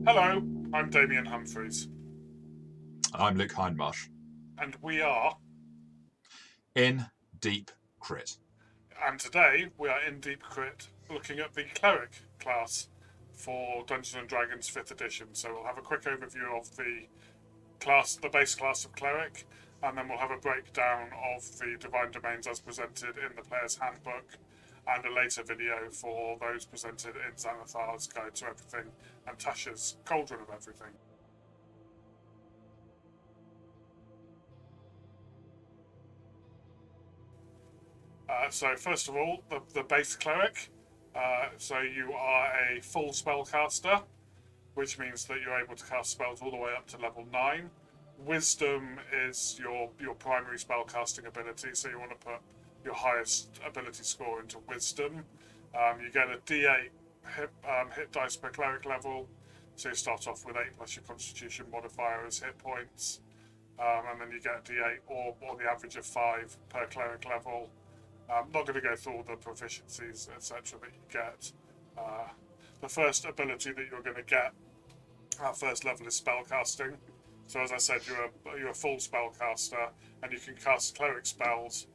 Hello, I'm Damien Humphreys, I'm Luke Hindmarsh and we are, in Deep Crit. and today we are in Deep Crit looking at the Cleric class for Dungeons and Dragons 5th edition. So we'll have a quick overview of the class, the base class of Cleric, and then we'll have a breakdown of the Divine Domains as presented in the Players Handbook, and a later video for those presented in Xanathar's Guide to Everything and Tasha's Cauldron of Everything. So first of all, the base cleric. So you are a full spellcaster, which means that you're able to cast spells all the way up to level 9. Wisdom is your primary spellcasting ability, so you want to put your highest ability score into Wisdom. You get a D8 hit dice per cleric level, so you start off with 8 plus your Constitution modifier as hit points, and then you get a D8 or the average of 5 per cleric level. I'm not going to go through all the proficiencies, etc., that you get. The first ability that you're going to get at first level is spellcasting. So as I said, you're a full spellcaster, and you can cast cleric spells,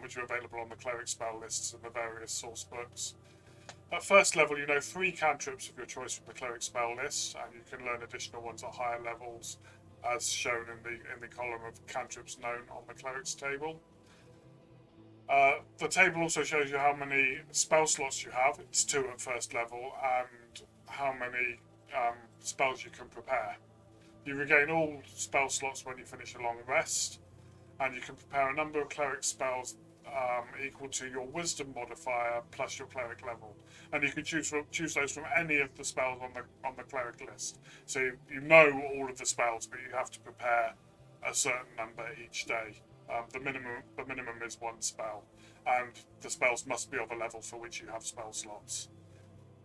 which are available on the cleric spell lists in the various source books. At first level, you know 3 cantrips of your choice from the cleric spell list, and you can learn additional ones at higher levels, as shown in the column of cantrips known on the cleric's table. The table also shows you how many spell slots you have. It's 2 at first level, and how many spells you can prepare. You regain all spell slots when you finish a long rest, and you can prepare a number of cleric spells equal to your wisdom modifier plus your cleric level, and you can choose those from any of the spells on the cleric list. So you know all of the spells, but you have to prepare a certain number each day. The minimum is 1 spell, and the spells must be of a level for which you have spell slots.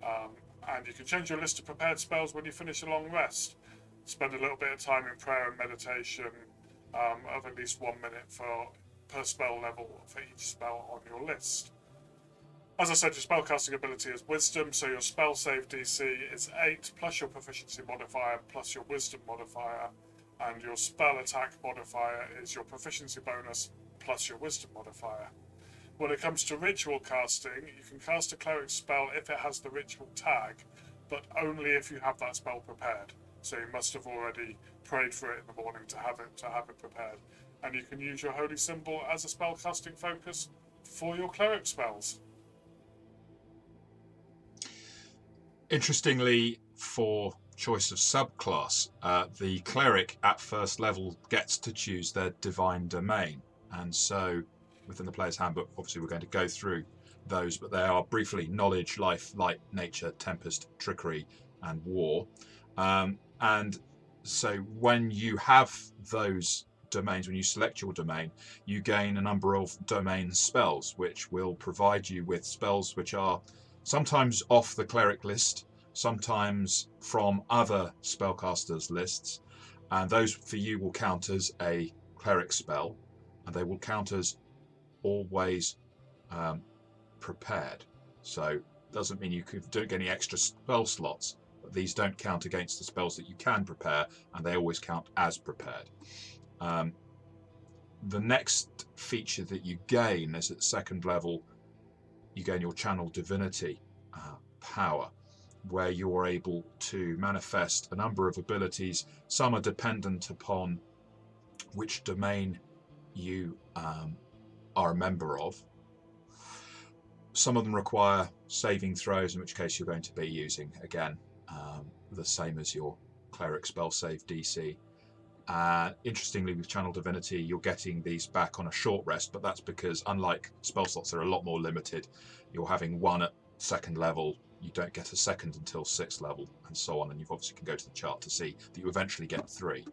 And you can change your list of prepared spells when you finish a long rest. Spend a little bit of time in prayer and meditation, of at least 1 minute per spell level for each spell on your list. As I said, your spellcasting ability is Wisdom, so your spell save DC is 8 plus your proficiency modifier plus your Wisdom modifier, and your spell attack modifier is your proficiency bonus plus your Wisdom modifier. When it comes to ritual casting, you can cast a cleric spell if it has the ritual tag, but only if you have that spell prepared. So you must have already prayed for it in the morning to have it prepared. And you can use your holy symbol as a spellcasting focus for your cleric spells. Interestingly, for choice of subclass, the cleric at first level gets to choose their divine domain, and so within the Player's Handbook, obviously we're going to go through those, but they are briefly knowledge, life, light, nature, tempest, trickery, and war. And so when you have those domains, when you select your domain, you gain a number of domain spells, which will provide you with spells which are sometimes off the cleric list, sometimes from other spellcasters' lists, and those for you will count as a cleric spell, and they will count as always prepared. So it doesn't mean you don't get any extra spell slots, but these don't count against the spells that you can prepare, and they always count as prepared. The next feature that you gain is at second level, you gain your channel divinity power, where you're able to manifest a number of abilities. Some are dependent upon which domain you are a member of. Some of them require saving throws, in which case you're going to be using, again, the same as your cleric spell save DC. Interestingly, with Channel Divinity, you're getting these back on a short rest, but that's because, unlike spell slots, they're a lot more limited. You're having 1 at second level, you don't get a second until 6th level, and so on, and you obviously can go to the chart to see that you eventually get 3.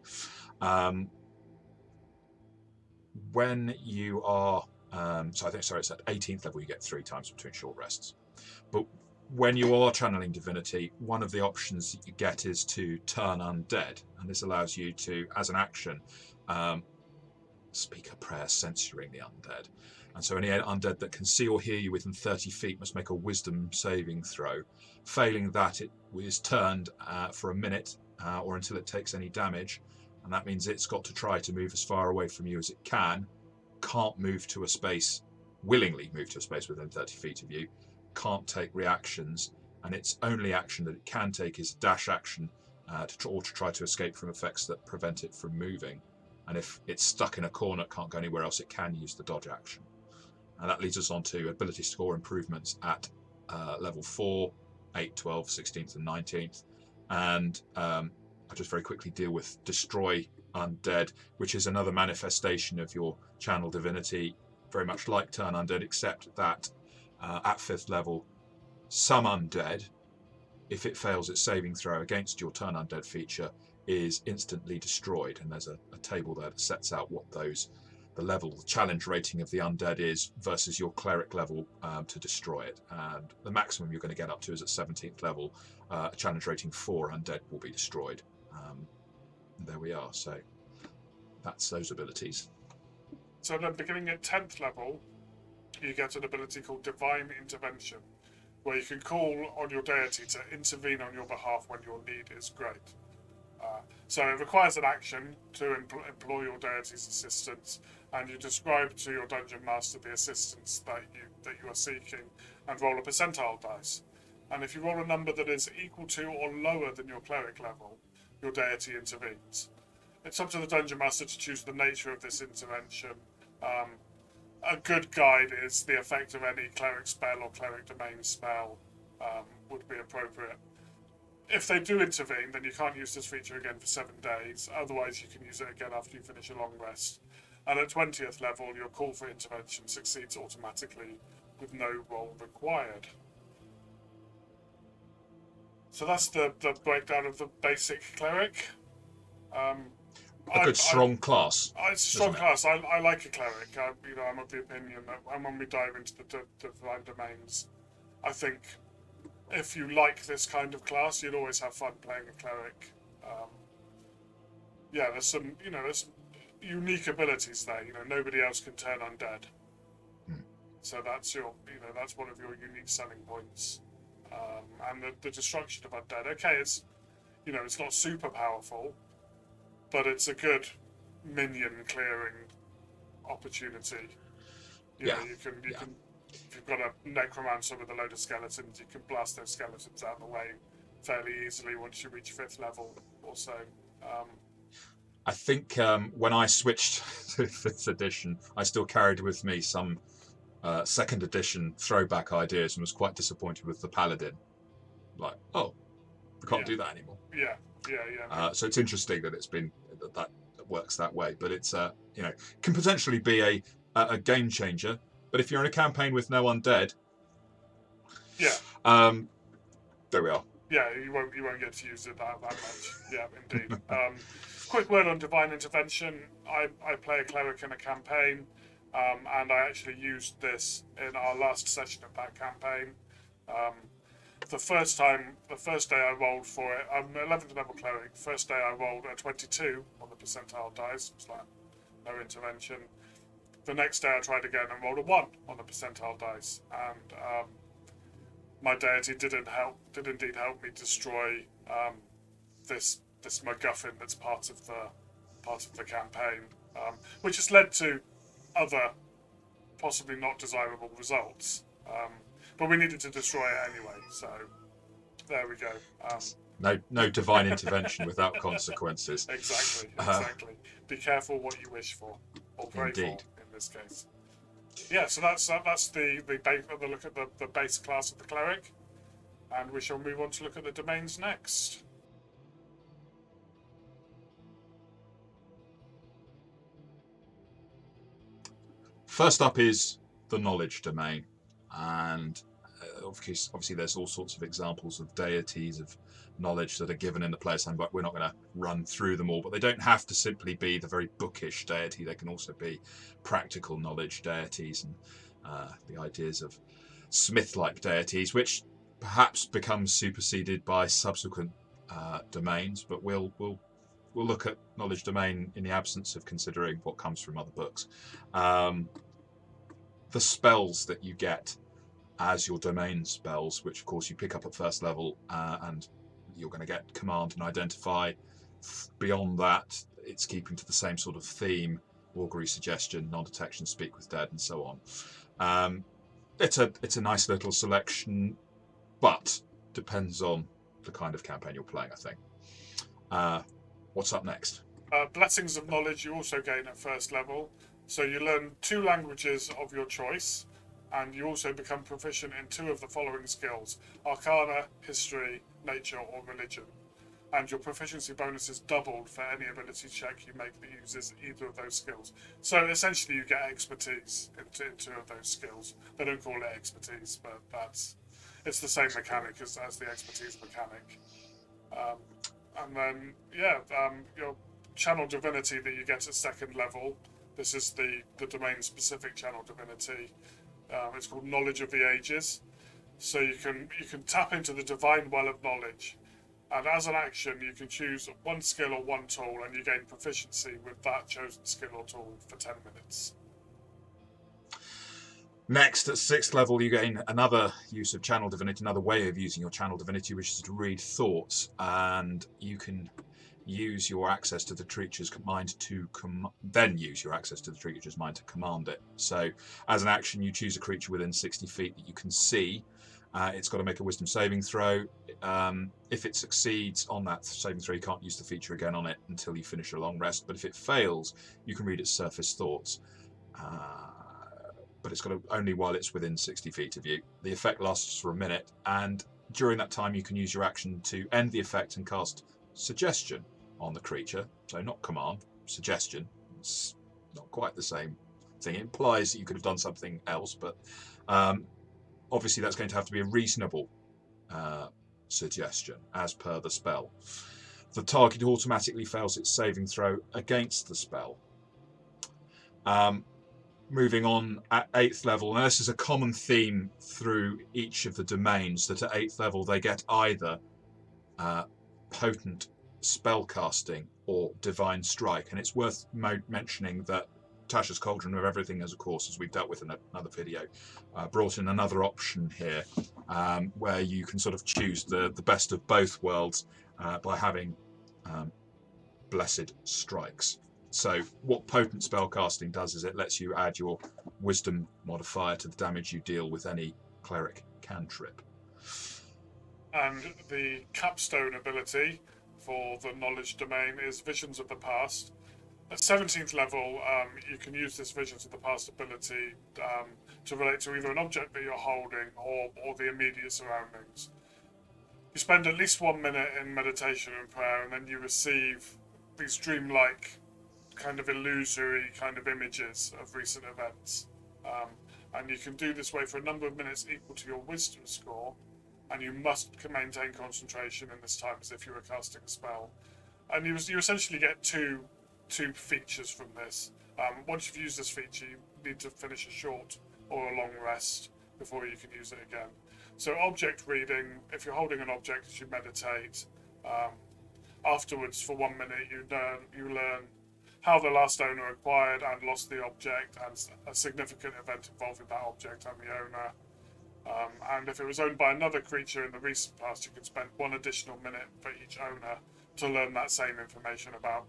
When you are it's at 18th level you get 3 times between short rests. But when you are channeling divinity, one of the options that you get is to turn undead, and this allows you to, as an action, speak a prayer censoring the undead. And so any undead that can see or hear you within 30 feet must make a wisdom saving throw. Failing that, it is turned for a minute or until it takes any damage. And that means it's got to try to move as far away from you as it can. Can't move to a space, willingly move to a space within 30 feet of you. Can't take reactions. And its only action that it can take is dash action to try to escape from effects that prevent it from moving. And if it's stuck in a corner, can't go anywhere else, it can use the dodge action. And that leads us on to ability score improvements at level 4, 8, 12, 16th and 19th. And I'll just very quickly deal with Destroy Undead, which is another manifestation of your channel divinity, very much like Turn Undead, except that at 5th level, some undead, if it fails its saving throw against your Turn Undead feature, is instantly destroyed. And there's a table there that sets out what the challenge rating of the undead is versus your cleric level to destroy it. And the maximum you're going to get up to is at 17th level. Challenge rating 4 undead will be destroyed. There we are. So that's those abilities. So then beginning at 10th level, you get an ability called Divine Intervention, where you can call on your deity to intervene on your behalf when your need is great. So it requires an action to employ your deity's assistance, and you describe to your dungeon master the assistance that you are seeking, and roll a percentile dice. And if you roll a number that is equal to or lower than your cleric level, your deity intervenes. It's up to the dungeon master to choose the nature of this intervention. A good guide is the effect of any cleric spell or cleric domain spell would be appropriate. If they do intervene, then you can't use this feature again for 7 days. Otherwise, you can use it again after you finish a long rest. And at 20th level, your call for intervention succeeds automatically with no roll required. So that's the breakdown of the basic cleric. A good strong class. It's a strong class. I like a cleric. I'm of the opinion that when we dive into the divine domains, I think if you like this kind of class, you'd always have fun playing a cleric. There's some unique abilities there. Nobody else can turn undead. So that's one of your unique selling points. And the destruction of undead. Okay, it's not super powerful, but it's a good minion clearing opportunity. You can if you've got a necromancer with a load of skeletons, you can blast those skeletons out of the way fairly easily once you reach 5th level or so. I think when I switched to 5th edition, I still carried with me some 2nd edition throwback ideas and was quite disappointed with the paladin. Like, we can't do that anymore. So it's interesting that it's been that works that way, but it's can potentially be a game changer. But if you're in a campaign with no undead, there we are. Yeah, you won't get to use it that much. Yeah, indeed. Quick word on divine intervention. I play a cleric in a campaign, and I actually used this in our last session of that campaign. The first day I rolled for it, I'm an 11th level cleric. First day I rolled a 22 on the percentile dice. It's like no intervention. The next day I tried again and rolled a 1 on the percentile dice, and my deity did indeed help me destroy this MacGuffin that's part of the campaign, which has led to other possibly not desirable results. But we needed to destroy it anyway, so there we go. No divine intervention without consequences. Exactly. Be careful what you wish for, or pray for in this case. Yeah, so that's the look at the base class of the cleric, and we shall move on to look at the domains next. First up is the knowledge domain, and obviously there's all sorts of examples of deities of knowledge that are given in the Players Handbook. We're not going to run through them all, but they don't have to simply be the very bookish deity. They can also be practical knowledge deities, and the ideas of smith-like deities, which perhaps becomes superseded by subsequent domains. But we'll look at knowledge domain in the absence of considering what comes from other books. the spells that you get as your domain spells, which of course you pick up at first level, and you're going to get command and identify. Beyond that, it's keeping to the same sort of theme: augury, suggestion, non-detection, speak with dead, and so on. It's a nice little selection, but depends on the kind of campaign you're playing, I think. What's up next? Blessings of knowledge you also gain at first level. So you learn 2 languages of your choice, and you also become proficient in 2 of the following skills: Arcana, History, Nature, or Religion. And your proficiency bonus is doubled for any ability check you make that uses either of those skills. So essentially you get expertise in 2 of those skills. They don't call it expertise, but it's the same mechanic as the expertise mechanic. And then, your channel divinity that you get at 2nd level. This is the domain-specific channel divinity. It's called Knowledge of the Ages. So you can tap into the divine well of knowledge, and as an action you can choose 1 skill or 1 tool, and you gain proficiency with that chosen skill or tool for 10 minutes. Next, at 6th level, you gain another use of channel divinity, another way of using your channel divinity, which is to read thoughts, and you can use your access to the creature's mind to command it. So, as an action, you choose a creature within 60 feet that you can see. It's got to make a wisdom saving throw. If it succeeds on that saving throw, you can't use the feature again on it until you finish a long rest. But if it fails, you can read its surface thoughts. But it's got to only while it's within 60 feet of you. The effect lasts for a minute, and during that time, you can use your action to end the effect and cast Suggestion on the creature. So not command, suggestion. It's not quite the same thing. It implies that you could have done something else, but obviously that's going to have to be a reasonable suggestion as per the spell. The target automatically fails its saving throw against the spell. Moving on at 8th level, and this is a common theme through each of the domains, that at 8th level they get either potent spellcasting or divine strike, and it's worth mentioning that Tasha's Cauldron of Everything, as of course, as we've dealt with in another video, brought in another option here, where you can sort of choose the best of both worlds by having blessed strikes. So what potent spellcasting does is it lets you add your wisdom modifier to the damage you deal with any cleric cantrip. And the capstone ability for the knowledge domain is Visions of the Past. At 17th level, you can use this Visions of the Past ability to relate to either an object that you're holding or the immediate surroundings. You spend at least 1 minute in meditation and prayer, and then you receive these dreamlike, kind of illusory kind of images of recent events. And you can do this way for a number of minutes equal to your wisdom score, and you must maintain concentration in this time as if you were casting a spell. And you essentially get two features from this. Once you've used this feature, you need to finish a short or a long rest before you can use it again. So object reading, if you're holding an object as you meditate, afterwards for 1 minute you learn how the last owner acquired and lost the object, and a significant event involving that object and the owner. And if it was owned by another creature in the recent past, you can spend 1 additional minute for each owner to learn that same information about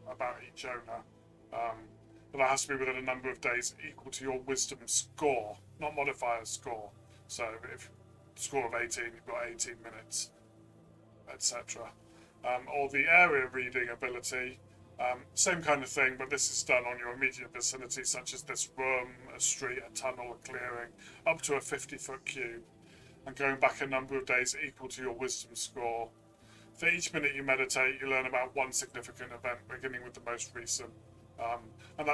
each owner. But that has to be within a number of days equal to your wisdom score, not modifier score. So if score of 18, you've got 18 minutes, etc. Or the area reading ability, same kind of thing, but this is done on your immediate vicinity, such as this room, a street, a tunnel, a clearing, up to a 50-foot cube, and going back a number of days equal to your wisdom score. For each minute you meditate, you learn about 1 significant event, beginning with the most recent. And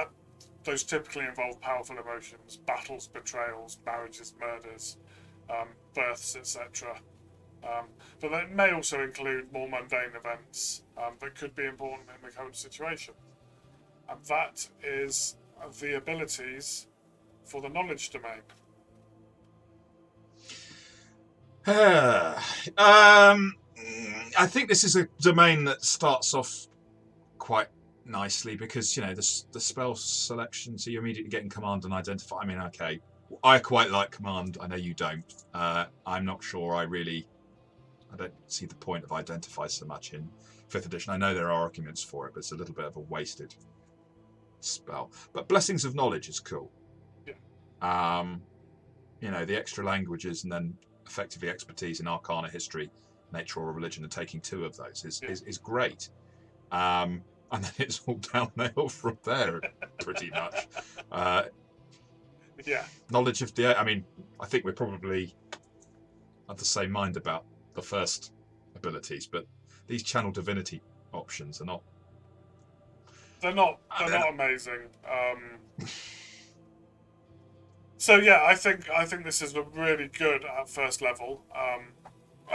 those typically involve powerful emotions, battles, betrayals, marriages, murders, births, etc. But it may also include more mundane events that could be important in the current situation. And that is the abilities for the knowledge domain. I think this is a domain that starts off quite nicely because, the spell selection, so you're immediately getting command and identify. I mean, okay, I quite like command. I know you don't. I'm not sure. I don't see the point of identify so much in 5th edition. I know there are arguments for it, but it's a little bit of a wasted spell. But Blessings of Knowledge is cool. Yeah. The extra languages and then effectively expertise in Arcana, History, Nature, or Religion, and taking 2 of those is great. And then it's all downhill from there, pretty much. Yeah. Knowledge of the... I think we're probably of the same mind about the first abilities, but these Channel Divinity options are not... They're not amazing. So yeah, I think this is really good at first level.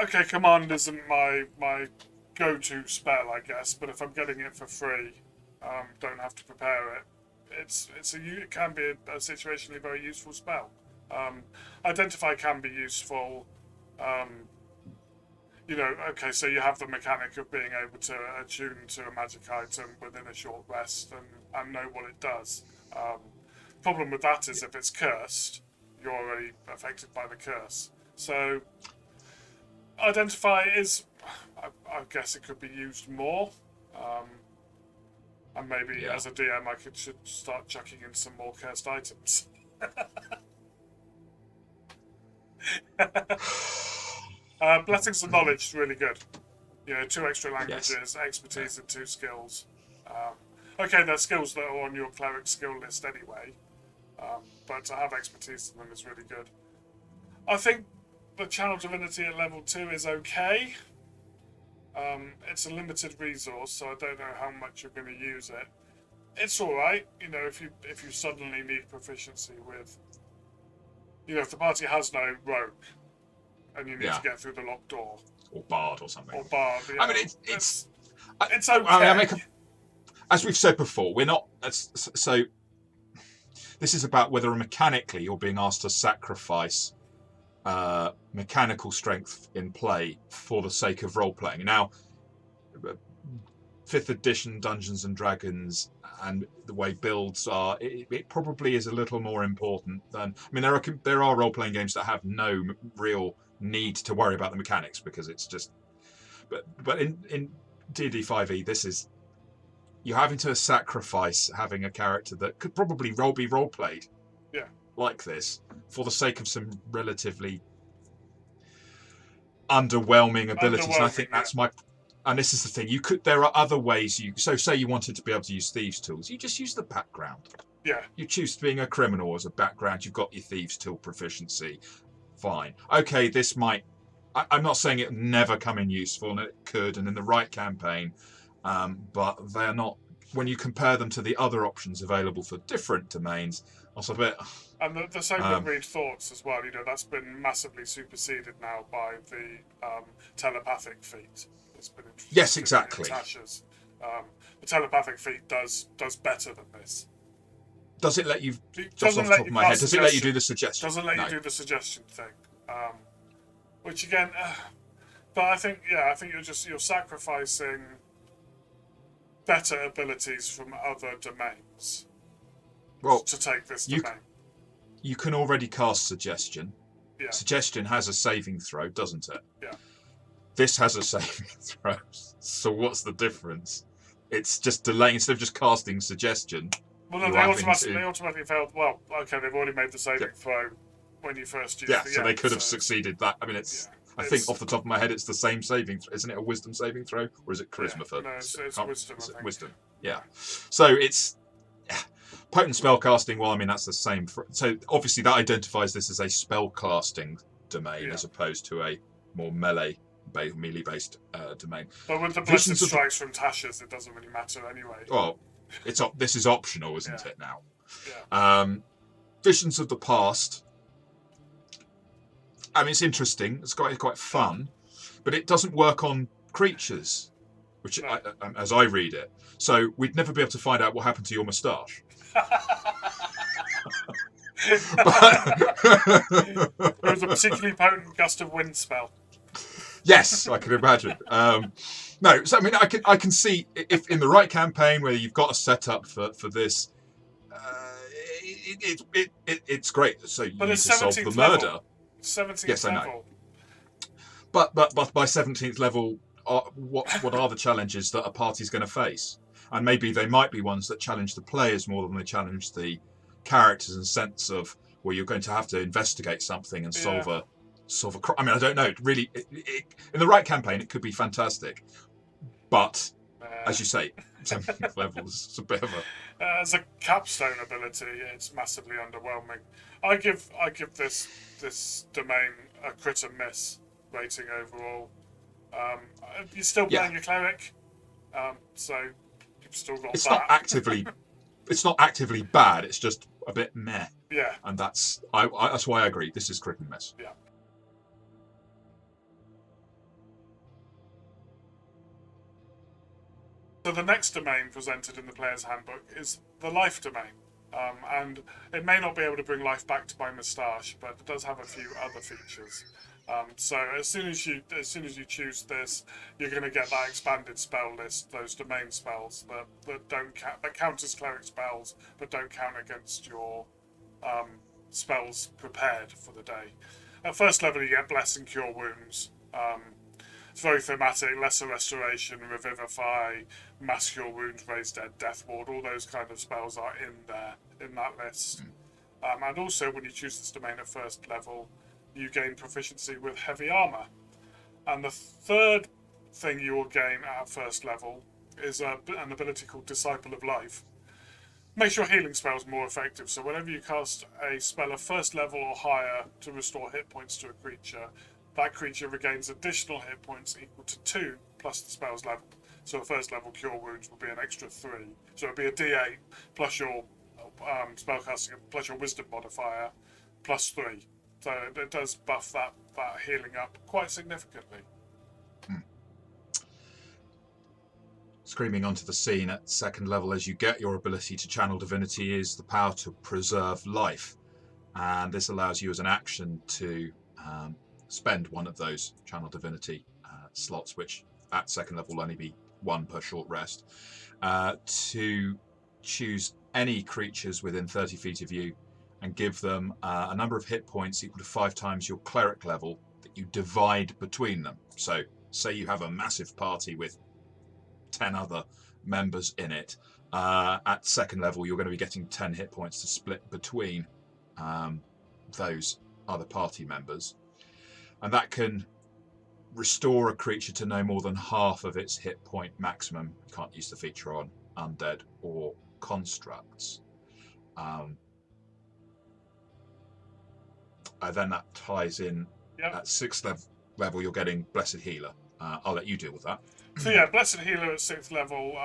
Okay, command isn't my go-to spell, I guess, but if I'm getting it for free, don't have to prepare it. It can be a situationally very useful spell. Identify can be useful. Okay, so you have the mechanic of being able to attune to a magic item within a short rest and know what it does. Problem with that is if it's cursed, you're already affected by the curse. So, identify is, I guess it could be used more. And maybe as a DM, should start chucking in some more cursed items. Blessings of Knowledge is really good. 2 extra languages, expertise, and 2 skills. Okay, they're skills that are on your cleric skill list anyway. But to have expertise in them is really good. I think the Channel Divinity at level 2 is okay. It's a limited resource, so I don't know how much you're going to use it. It's alright, if you suddenly need proficiency with... if the party has no rogue, and you need to get through the locked door. Or bard or something. Or bard, yeah. It's okay. As we've said before, we're not... So, this is about whether mechanically you're being asked to sacrifice mechanical strength in play for the sake of role-playing. Now, 5th edition Dungeons and Dragons and the way builds are, it probably is a little more important than... there are role-playing games that have no real need to worry about the mechanics because it's just... But in D&D 5e, this is... You're having to sacrifice having a character that could probably be role-played like this for the sake of some relatively underwhelming abilities. And I think that's my... And this is the thing. There are other ways So say you wanted to be able to use Thieves' Tools. You just use the background. Yeah. You choose being a criminal as a background. You've got your Thieves' Tool proficiency. Fine. Okay, this might... I'm not saying it never come in useful, and it could, and in the right campaign... but they're not, when you compare them to the other options available for different domains, also a bit... And the same with Read Thoughts as well, that's been massively superseded now by the telepathic feat that's been introduced. Yes, exactly. The telepathic feat does better than this. Does it let you, just off the top of my head, does it let you do the suggestion? Doesn't let you do the suggestion thing. Which again, but I think you're sacrificing better abilities from other domains to take this domain. You can already cast Suggestion. Yeah. Suggestion has a saving throw, doesn't it? Yeah. This has a saving throw. So what's the difference? It's just delaying, instead of just casting Suggestion. Well, no, they automatically failed. Well, okay, they've already made the saving throw when you first used it. So they could have succeeded that. I think off the top of my head, it's the same saving throw. Isn't it a wisdom saving throw? Or is it charisma for... No, it's wisdom, I think. Wisdom, yeah. So it's... Potent spellcasting, that's the same. So obviously that identifies this as a spellcasting domain as opposed to a more melee-based domain. But with the Blessed Strikes from Tasha's, it doesn't really matter anyway. Well, this is optional, isn't it, now? Yeah. Visions of the Past... it's interesting. It's quite fun, but it doesn't work on creatures, which, as I read it. So we'd never be able to find out what happened to your moustache. It was a particularly potent gust of wind spell. Yes, I can imagine. No, so I can see if in the right campaign where you've got a setup for this, it's great. So you But need it's to solve the 17th murder. level. 17th Yes, I know. level. But by 17th level, what are the challenges that a party's going to face? And maybe they might be ones that challenge the players more than they challenge the characters, in the sense of, well, you're going to have to investigate something and solve a crime. I mean, I don't know. In the right campaign, it could be fantastic. But as you say, 17th level is a bit of a... As a capstone ability, it's massively underwhelming. I give this domain a crit and miss rating overall. You're still playing your cleric, so you've still got it's that. It's not actively bad. It's just a bit meh. Yeah. And that's that's why I agree. This is crit and miss. Yeah. So the next domain presented in the Player's Handbook is the life domain. And it may not be able to bring life back to my moustache, but it does have a few other features. So as soon as you choose this, you're going to get that expanded spell list, those domain spells that count as cleric spells, but don't count against your spells prepared for the day. At first level, you get Bless and Cure Wounds. It's very thematic: Lesser Restoration, Revivify, Mass Cure Wounds, Raise Dead, Death Ward. All those kind of spells are in there, in that list. And also, when you choose this domain at first level, you gain proficiency with heavy armor. And the third thing you will gain at first level is an ability called Disciple of Life. Makes your healing spells more effective. So whenever you cast a spell of first level or higher to restore hit points to a creature, that creature regains additional hit points equal to 2 plus the spell's level. So the first level Cure Wounds will be an extra 3. So it'll be a D8 plus your spellcasting, plus your Wisdom modifier, plus 3. So it does buff that healing up quite significantly. Screaming onto the scene at second level as you get your ability to channel divinity is the power to preserve life. And this allows you as an action to spend one of those channel divinity slots, which at second level will only be 1 per short rest, to choose any creatures within 30 feet of you and give them a number of hit points equal to 5 times your cleric level that you divide between them. So say you have a massive party with 10 other members in it. At second level, you're going to be getting 10 hit points to split between those other party members. And that can restore a creature to no more than half of its hit point maximum. You can't use the feature on undead or constructs. Then that ties in. Yep. At 6th level, you're getting Blessed Healer. I'll let you deal with that. So yeah, Blessed Healer at 6th level.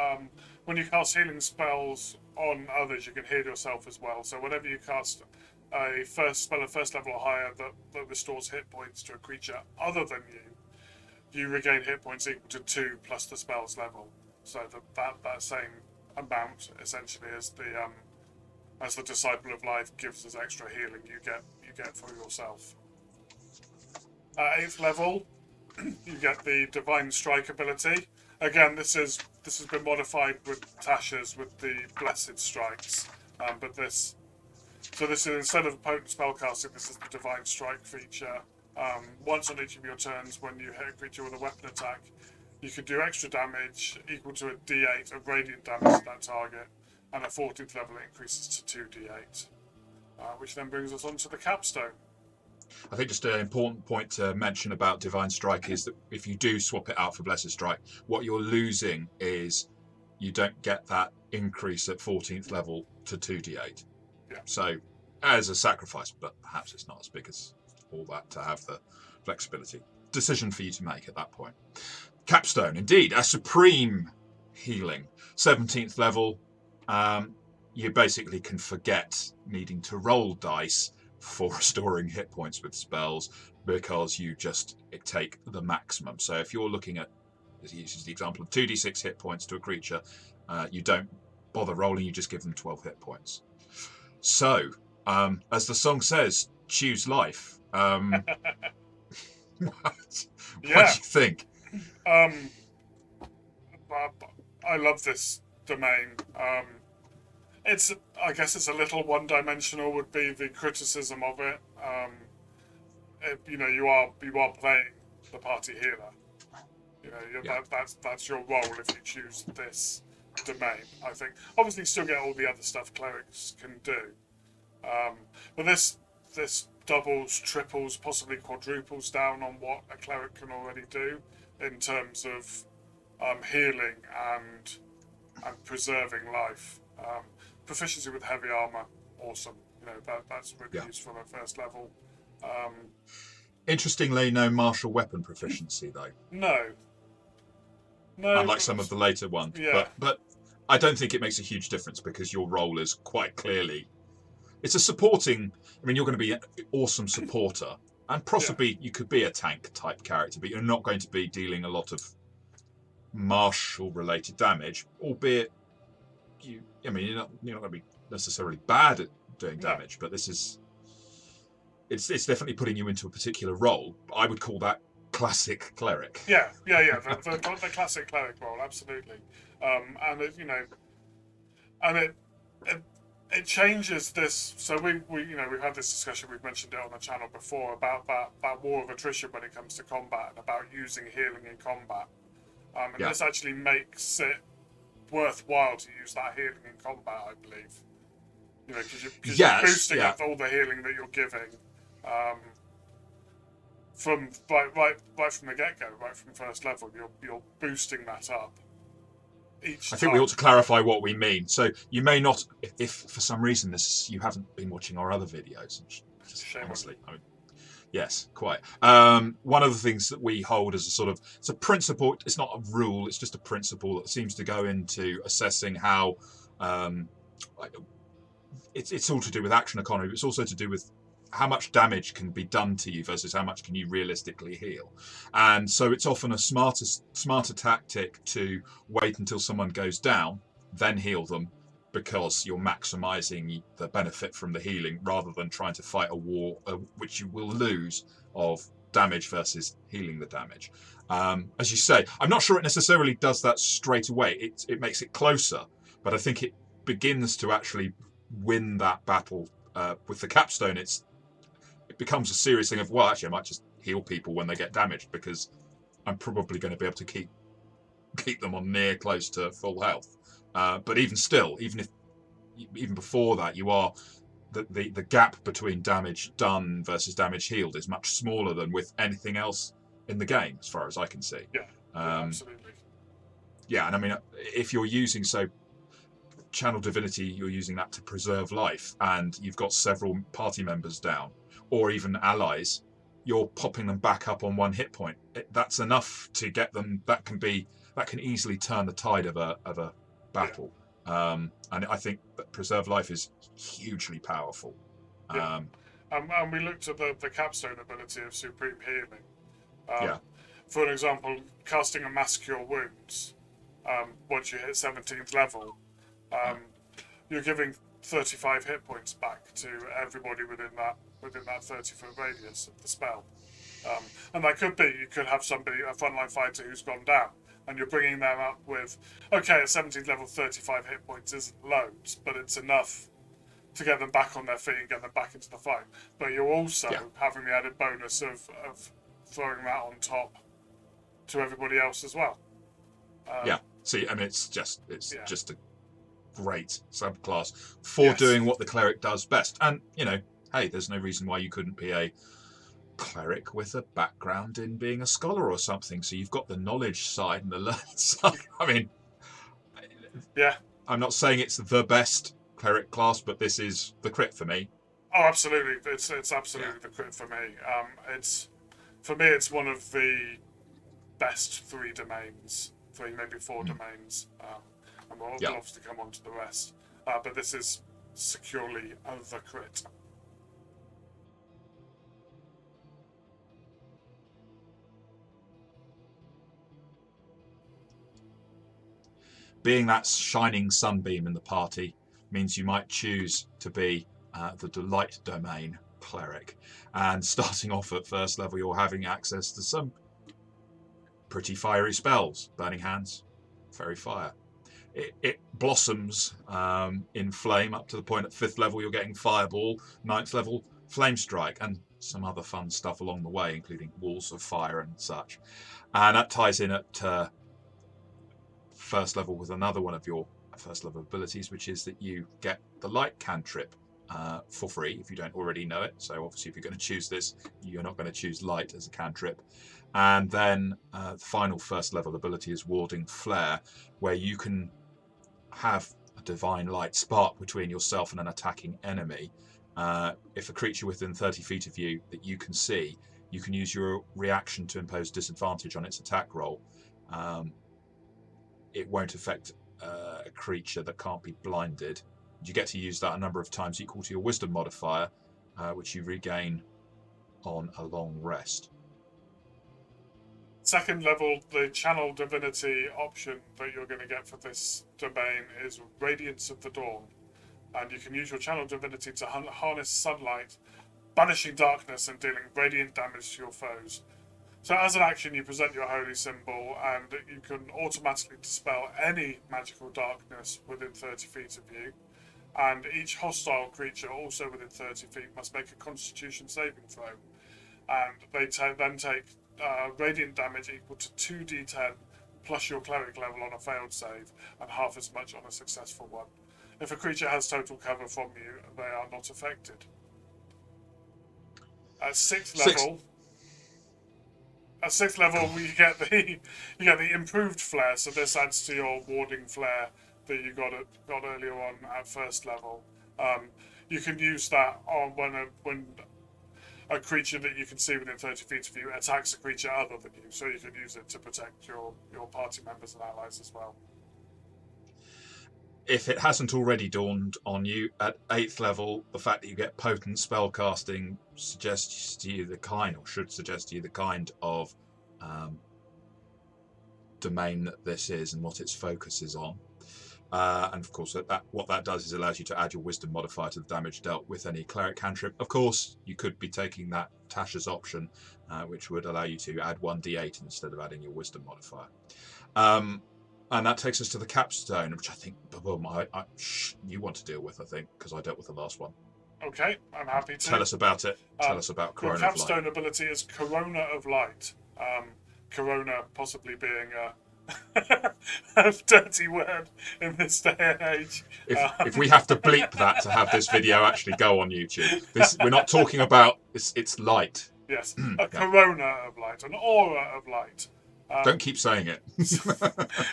When you cast healing spells on others, you can heal yourself as well. So whenever you cast a spell of first level or higher that restores hit points to a creature other than you regain hit points equal to 2 plus the spell's level. So that same amount essentially as the Disciple of Life gives us extra healing you get for yourself. At 8th level, you get the Divine Strike ability. Again, this has been modified with Tasha's with the Blessed Strikes, but this is, instead of potent spellcasting, this is the Divine Strike feature. Once on each of your turns, when you hit a creature with a weapon attack, you can do extra damage equal to a D8 of radiant damage to that target, and at 14th level it increases to 2d8, which then brings us on to the capstone. I think just an important point to mention about Divine Strike is that if you do swap it out for Blessed Strike, what you're losing is you don't get that increase at 14th level to 2d8. Yeah. So, as a sacrifice, but perhaps it's not as big as all that to have the flexibility. Decision for you to make at that point. Capstone, indeed, a supreme healing. 17th level, you basically can forget needing to roll dice for restoring hit points with spells because you just take the maximum. So if you're looking at, this uses the example of 2d6 hit points to a creature, you don't bother rolling, you just give them 12 hit points. So, as the song says, choose life. What do you think? I love this domain. I guess it's a little one-dimensional. Would be the criticism of it. You are playing the party healer. That's your role if you choose this domain. I think obviously you still get all the other stuff clerics can do, but this doubles, triples, possibly quadruples down on what a cleric can already do in terms of healing and preserving life. Proficiency with heavy armor, awesome. That's really useful at first level. Interestingly, no martial weapon proficiency though. No, Unlike some of the later ones. Yeah. But I don't think it makes a huge difference because your role is quite clearly. It's a supporting. I mean, you're going to be an awesome supporter, and possibly you could be a tank type character, but you're not going to be dealing a lot of martial related damage, albeit you're not going to be necessarily bad at doing damage, but this is. It's definitely putting you into a particular role. I would call that classic cleric. Yeah. The classic cleric role, absolutely. It changes this. So we've had this discussion. We've mentioned it on the channel before about that war of attrition when it comes to combat, and about using healing in combat. This actually makes it worthwhile to use that healing in combat, I believe. Because you're boosting up all the healing that you're giving. From right from the get-go, right from first level, you're boosting that up each time. I think we ought to clarify what we mean. So you may not, if for some reason you haven't been watching our other videos. Honestly, yes, quite. One of the things that we hold as it's a principle. It's not a rule. It's just a principle that seems to go into assessing how. It's all to do with action economy, but it's also to do with how much damage can be done to you versus how much can you realistically heal. And so it's often a smarter tactic to wait until someone goes down, then heal them, because you're maximizing the benefit from the healing rather than trying to fight a war which you will lose of damage versus healing the damage. As you say, I'm not sure it necessarily does that straight away. It makes it closer, but I think it begins to actually win that battle with the capstone. It becomes a serious thing of, well, actually I might just heal people when they get damaged because I'm probably going to be able to keep them on near close to full health. But even still, even before that, you are the gap between damage done versus damage healed is much smaller than with anything else in the game, as far as I can see. Yeah, absolutely. Yeah, and I mean, if you're using Channel Divinity, you're using that to preserve life, and you've got several party members down, or even allies, you're popping them back up on 1 hit point. That's enough to get them. That can easily turn the tide of a battle. And I think that preserve life is hugely powerful. And we looked at the capstone ability of Supreme Healing. For an example, casting a Mass Cure Wounds. Once you hit 17th level, you're giving 35 hit points back to everybody within that 30-foot radius of the spell. And that could be, you could have somebody, a frontline fighter who's gone down, and you're bringing them up with, okay, at 17th level, 35 hit points isn't loads, but it's enough to get them back on their feet and get them back into the fight. But you're also having the added bonus of throwing that on top to everybody else as well. See, I mean, it's just a great subclass for doing what the cleric does best. And hey, there's no reason why you couldn't be a cleric with a background in being a scholar or something. So you've got the knowledge side and the learning side. I mean, I'm not saying it's the best cleric class, but this is the crit for me. Oh, absolutely! It's absolutely the crit for me. It's one of the best 3 domains, 3 maybe 4 domains. And we'll obviously come on to the rest. But this is securely the crit. Being that shining sunbeam in the party means you might choose to be the Delight Domain cleric. And starting off at first level, you're having access to some pretty fiery spells. Burning Hands, Fairy Fire. it blossoms in flame up to the point at 5th level you're getting Fireball, 9th level Flame Strike, and some other fun stuff along the way, including Walls of Fire and such. And that ties in at 1st level with another one of your 1st level abilities, which is that you get the Light cantrip for free if you don't already know it. So obviously if you're going to choose this, you're not going to choose Light as a cantrip. And then the final 1st level ability is Warding Flare, where you can have a divine light spark between yourself and an attacking enemy. If a creature within 30 feet of you that you can see, you can use your reaction to impose disadvantage on its attack roll. It won't affect a creature that can't be blinded. You get to use that a number of times equal to your wisdom modifier, which you regain on a long rest. 2nd level, the Channel Divinity option that you're going to get for this domain is Radiance of the Dawn. And you can use your Channel Divinity to harness sunlight, banishing darkness and dealing radiant damage to your foes. So as an action, you present your holy symbol, and you can automatically dispel any magical darkness within 30 feet of you. And each hostile creature also within 30 feet must make a Constitution saving throw. And they then take radiant damage equal to 2d10 plus your Cleric level on a failed save, and half as much on a successful one. If a creature has total cover from you, they are not affected. At 6th level... At 6th level, you get the improved flare, so this adds to your warding flare that you got earlier on at 1st level. You can use that on when a creature that you can see within 30 feet of you attacks a creature other than you, so you can use it to protect your party members and allies as well. If it hasn't already dawned on you, at 8th level, the fact that you get potent spellcasting suggests to you the kind, or should suggest to you the kind of domain that this is and what its focus is on. And of course, what that does is allows you to add your wisdom modifier to the damage dealt with any cleric cantrip. Of course, you could be taking that Tasha's option, which would allow you to add 1d8 instead of adding your wisdom modifier. And that takes us to the capstone, which I think you want to deal with, I think, because I dealt with the last one. Okay, I'm happy to. Tell us about it. Tell us about Corona of Light. Your capstone ability is Corona of Light. Corona possibly being a dirty word in this day and age. If we have to bleep that to have this video actually go on YouTube, we're not talking about it's light. Yes, a Corona of Light, an aura of light. Don't keep saying it.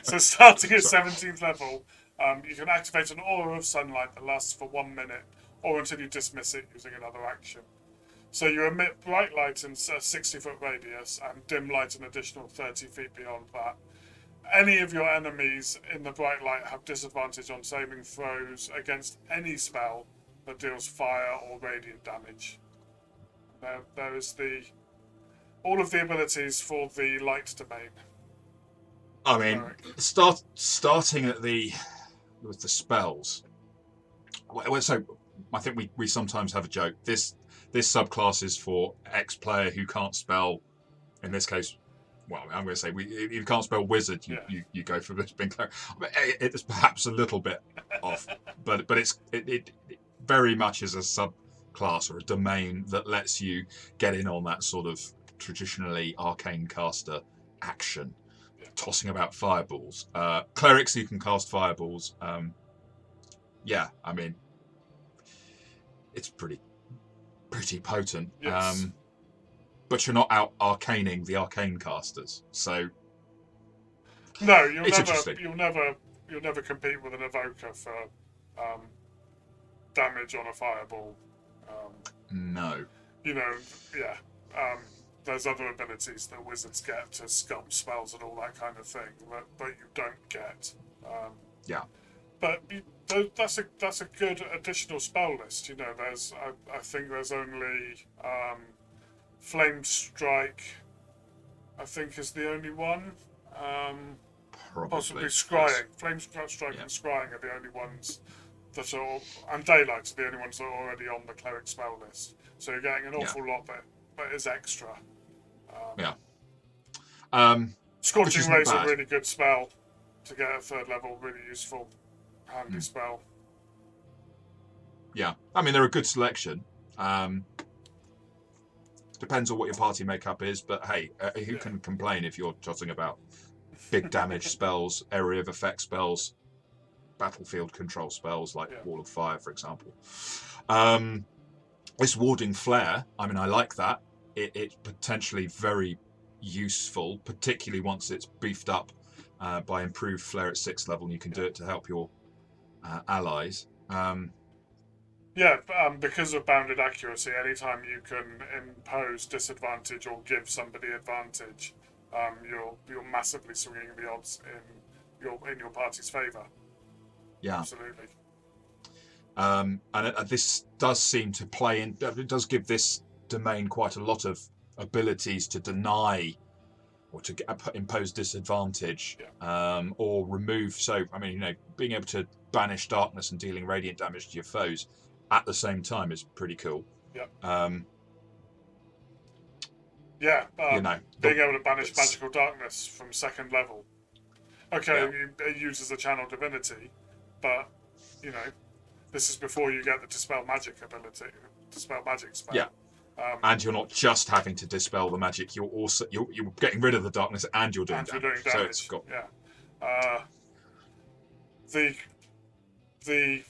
So starting at 17th level, you can activate an aura of sunlight that lasts for 1 minute, or until you dismiss it using another action. So you emit bright light in a 60-foot radius, and dim light an additional 30 feet beyond that. Any of your enemies in the bright light have disadvantage on saving throws against any spell that deals fire or radiant damage. There is all of the abilities for the light domain. I mean, starting at with the spells. So I think we sometimes have a joke. This subclass is for ex-player who can't spell. In this case, well, I'm going to say if you can't spell wizard, you go for this being cleric. It's perhaps a little bit off, but it very much is a subclass or a domain that lets you get in on that sort of traditionally arcane caster action, tossing about fireballs. Clerics who can cast fireballs. I mean, it's pretty potent. Yes. But you're not out arcaning the arcane casters, so no, you'll never compete with an evoker for damage on a fireball. No. There's other abilities that wizards get to sculpt spells and all that kind of thing that you don't get. But that's a good additional spell list. I think there's only Flame Strike. I think is the only one. Possibly Scrying. Yes. Flame Strike and Scrying are the only ones that are, and Daylight are the only ones that are already on the cleric spell list. So you're getting an awful lot that is extra. Scorching Ray's a really good spell. to get a third level really useful, handy spell. Yeah, I mean they're a good selection. Depends on what your party makeup is, but hey, who can complain if you're tossing about big damage spells, area of effect spells, battlefield control spells like Wall of Fire, for example. This warding flare, I mean, I like that. It's potentially very useful, particularly once it's beefed up by improved flare at 6th level, and you can do it to help your allies. Because of bounded accuracy, anytime you can impose disadvantage or give somebody advantage, you're massively swinging the odds in your party's favour. Yeah, absolutely. And this does seem to play in. It does give this domain quite a lot of abilities to deny or to impose disadvantage, or remove. So, I mean, being able to banish darkness and dealing radiant damage to your foes at the same time is pretty cool. Being able to banish magical darkness from 2nd level. Okay, it uses a channel divinity, but this is before you get the dispel magic ability, dispel magic spell. Yeah. And you're not just having to dispel the magic; you're also you're getting rid of the darkness, and you're doing damage. So it's got the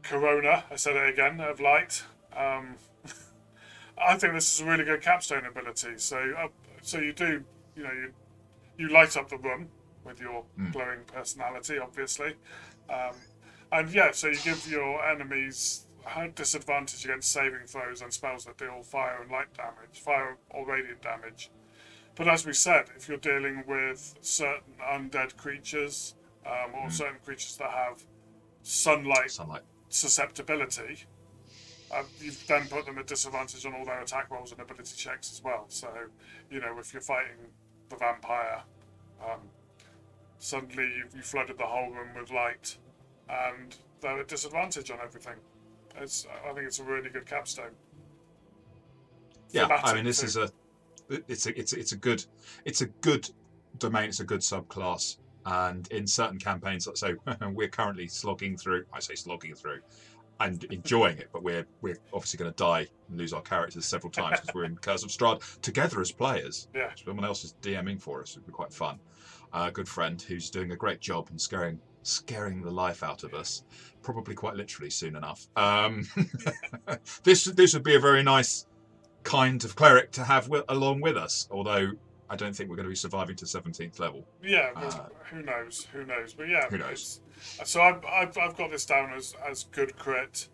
Corona. I said it again. Of light. I think this is a really good capstone ability. So you do you light up the room with your glowing personality, obviously, so you give your enemies disadvantage against saving throws and spells that deal fire and light damage, fire or radiant damage. But as we said, if you're dealing with certain undead creatures or certain creatures that have sunlight susceptibility, you then put them at disadvantage on all their attack rolls and ability checks as well. So, if you're fighting the vampire, suddenly you flooded the whole room with light, and they're at disadvantage on everything. I think it's a really good capstone. Yeah, I mean, this is it's a good domain. It's a good subclass, and in certain campaigns, so we're currently slogging through. I say slogging through, and enjoying it, but we're obviously going to die and lose our characters several times because we're in Curse of Strahd together as players. Yeah, someone else is DMing for us. It'd be quite fun. A good friend who's doing a great job and scaring the life out of us, probably quite literally soon enough. This would be a very nice kind of cleric to have along with us, although I don't think we're going to be surviving to 17th level. Yeah, who knows? But yeah, who knows? So I've got this down as good crit,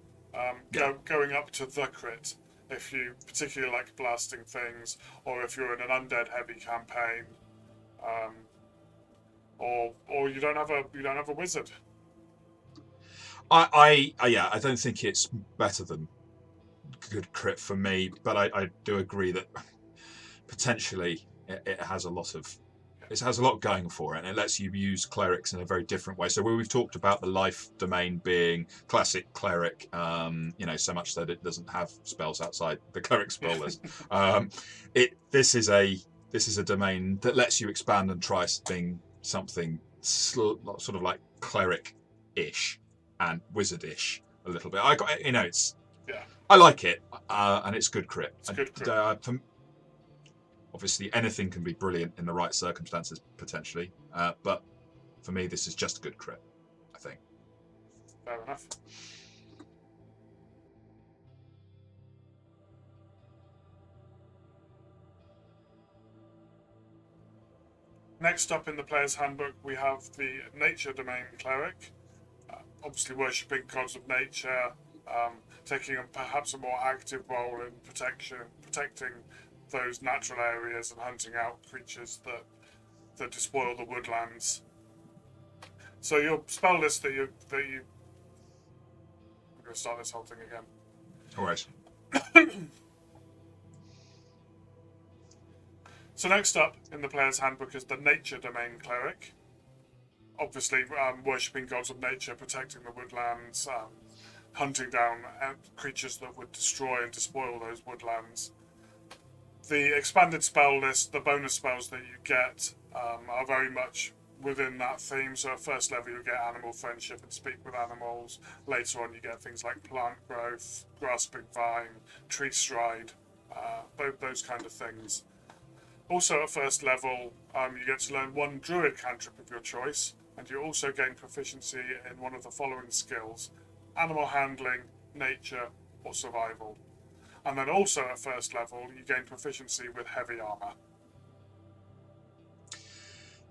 going up to the crit if you particularly like blasting things, or if you're in an undead heavy campaign, or you don't have a wizard. I don't think it's better than good crit for me, but I do agree that potentially it has a lot going for it, and it lets you use clerics in a very different way. So where we've talked about the life domain being classic cleric, so much that it doesn't have spells outside the cleric spell list. This is a domain that lets you expand and try being something sort of like cleric-ish and wizard-ish a little bit. I like it, and it's good crit. It's good crit. Obviously, anything can be brilliant in the right circumstances, potentially. But for me, this is just a good crit, I think. Fair enough. Next up in the Player's Handbook, we have the Nature Domain Cleric. Obviously worshipping gods of nature, taking perhaps a more active role in protecting those natural areas and hunting out creatures that despoil the woodlands. So your spell list that you I'm going to start this whole thing again. All right. So next up in the Player's Handbook is the Nature Domain Cleric. Obviously, worshipping gods of nature, protecting the woodlands, hunting down creatures that would destroy and despoil those woodlands. The expanded spell list, the bonus spells that you get, are very much within that theme. So at first level you get animal friendship and speak with animals. Later on you get things like plant growth, grasping vine, tree stride, those kind of things. Also at first level you get to learn one druid cantrip of your choice, and you also gain proficiency in one of the following skills: animal handling, nature, or survival. And then also at first level you gain proficiency with heavy armour.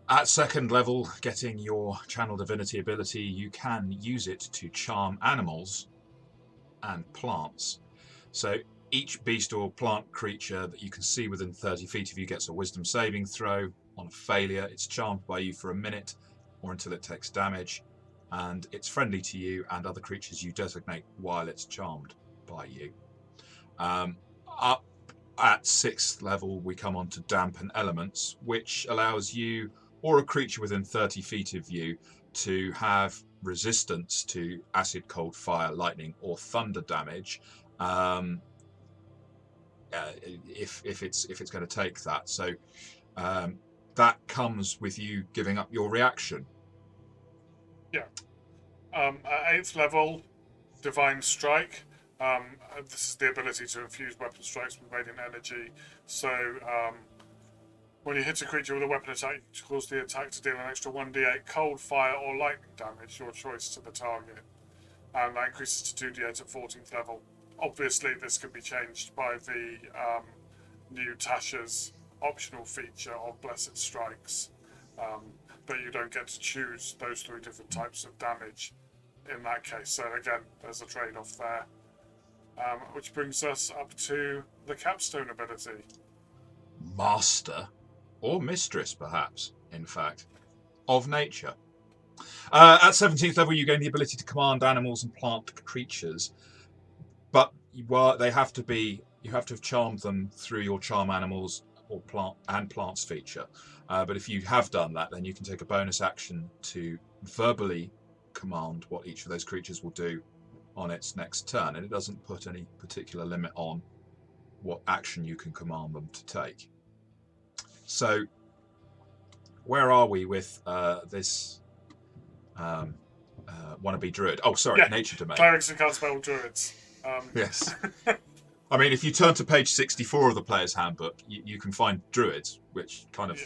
At second level, getting your Channel Divinity ability, you can use it to charm animals and plants. So each beast or plant creature that you can see within 30 feet of you gets a wisdom saving throw. On a failure, it's charmed by you for a minute or until it takes damage, and it's friendly to you and other creatures you designate while it's charmed by you. Up at 6th level, we come on to dampen elements, which allows you or a creature within 30 feet of you to have resistance to acid, cold, fire, lightning, or thunder damage, if it's going to take that. So that comes with you giving up your reaction. Yeah. At 8th level, Divine Strike. This is the ability to infuse weapon strikes with radiant energy. So when you hit a creature with a weapon attack, you cause the attack to deal an extra 1d8 cold, fire, or lightning damage, your choice, to the target. And that increases to 2d8 at 14th level. Obviously, this can be changed by the new Tasha's optional feature of Blessed Strikes. But you don't get to choose those 3 different types of damage in that case. So again, there's a trade-off there. Which brings us up to the capstone ability. Master, or mistress perhaps, in fact, of nature. At 17th level, you gain the ability to command animals and plant creatures, but you have to have charmed them through your charm animals or plants feature. But if you have done that, then you can take a bonus action to verbally command what each of those creatures will do on its next turn, and it doesn't put any particular limit on what action you can command them to take. So where are we with this wannabe druid? Oh, sorry, Yeah, nature domain. Clerics who can't spell druids. Yes. I mean, if you turn to page 64 of the Players Handbook, you can find druids, which kind of... Yeah.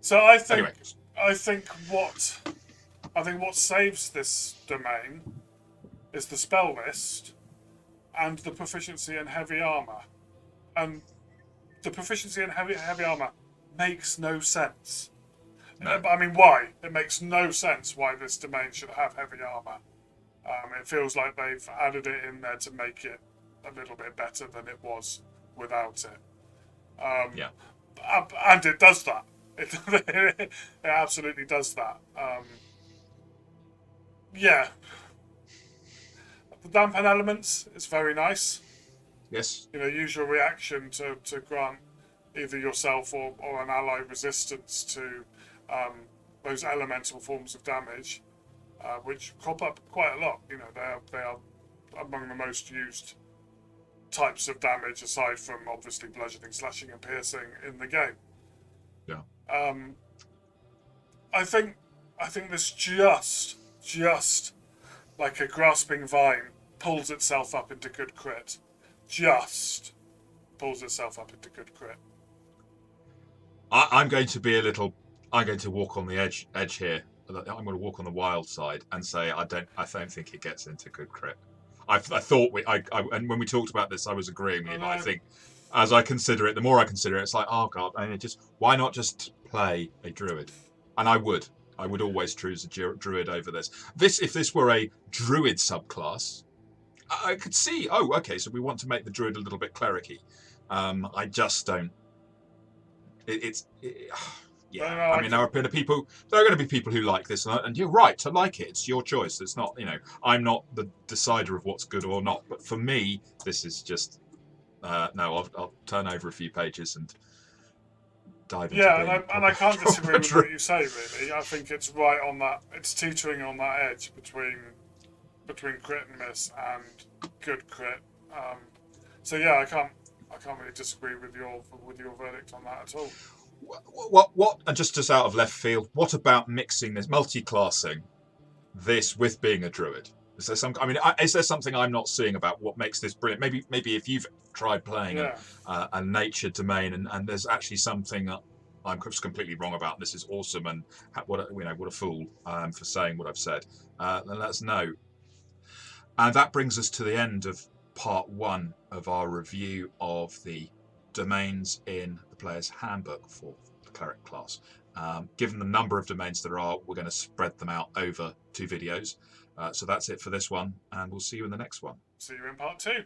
So I think Anyway. I think what saves this domain is the spell list and the proficiency in heavy armor. And the proficiency in heavy armor makes no sense. No. I mean, why? It makes no sense why this domain should have heavy armor. It feels like they've added it in there to make it a little bit better than it was without it. Yeah. And it does that. It absolutely does that. Yeah. The dampen elements is very nice. Yes. Use your reaction to grant either yourself or an ally resistance to those elemental forms of damage, which crop up quite a lot. They are among the most used types of damage, aside from obviously bludgeoning, slashing, and piercing in the game. Yeah. I think this just like a grasping vine pulls itself up into good crit. Just pulls itself up into good crit. I'm going to walk on the edge here. I'm going to walk on the wild side and say I don't think it gets into good crit. I thought and when we talked about this, I was agreeing with you. But I think as I consider it, the more I consider it, it's like, oh god, I mean, why not just play a druid? And I would always choose a druid over this. If this were a druid subclass, I could see. Oh, okay, so we want to make the druid a little bit clericy. I just don't. Yeah. I mean, there are going to be people who like this, and you're right to like it. It's your choice. It's not, I'm not the decider of what's good or not. But for me, this is just no. I'll turn over a few pages and dive into. Yeah, and I can't disagree with what you say. Really, I think it's right on that. It's teetering on that edge between crit and miss and good crit. So yeah, I can't really disagree with your verdict on that at all. What? And just out of left field, what about mixing this, multi-classing this with being a druid? Is there some? I mean, is there something I'm not seeing about what makes this brilliant? Maybe if you've tried playing Yeah. a nature domain and there's actually something that I'm just completely wrong about. This is awesome, and what a fool for saying what I've said. Then let us know. And that brings us to the end of part 1 of our review of the domains in the Player's Handbook for the Cleric class. Given the number of domains there are, we're going to spread them out over 2 videos. So that's it for this one, and we'll see you in the next one. See you in part 2.